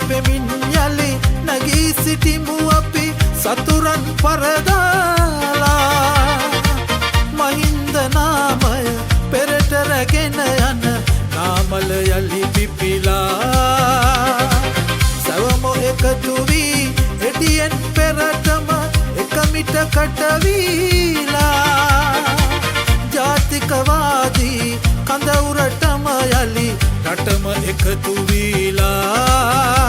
පෙමින් යලි නැගී සිටිමු අපි සතුරන් පරදාලා මහින්ද නාමය පෙරට රැගෙන යන නාමල යලි පිපිලා සවමෝ එකතු වී එටියෙන් පෙරටම එකමිට කටවීලා ජාතිකවාදී කඳවුරටම යලි රටම එකතු වීලා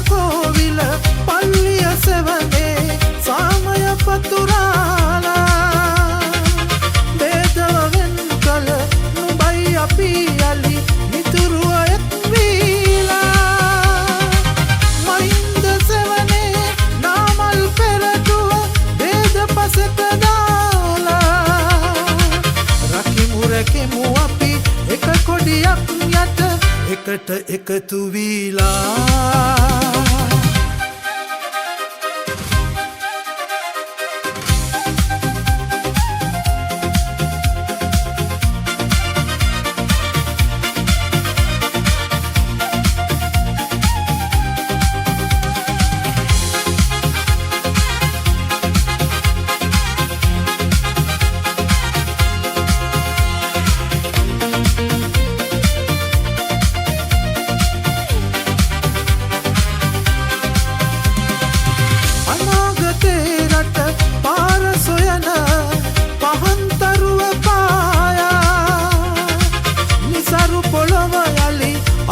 கோவில பள்ளிய செவனே சாமய பத்துராලා බේදවෙන් කල නුඹයි අපි යලි මිතුරුව එක් වීලා මහින්ද සෙවනේ නාමල් පෙරටුව බේද පසක දාලා රකිමු අපි එක කොඩියක් යට එකට එකතු වීලා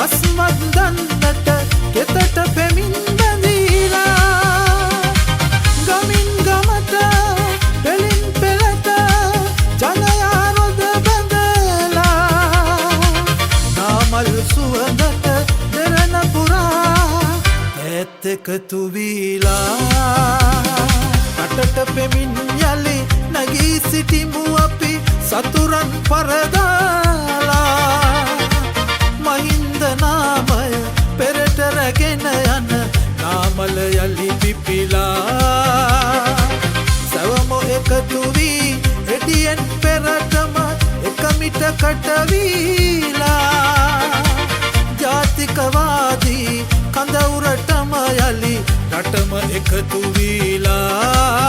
අස්මද්දන්නට ගෙතට පෙමින් බැඳීලා ගමින් ගමට පෙලින් පෙළට ජනයා රොද බැඳලා නාමල් සුවඳට දෙරණ පුරා ඈත් එකතු වීලා රටට පෙමින් යලි නැගී සිටිමු අපි සතුරන් පරදාලා මහින්ද නාමය පෙරට රැගෙන යන නාමල යලි පිපිලා සවමෝ එකතු වී එටියෙන් පෙරටම එකමිට කටවීලා ජාතිකවාදී කඳවුරටම යලි රටම එකතු වීලා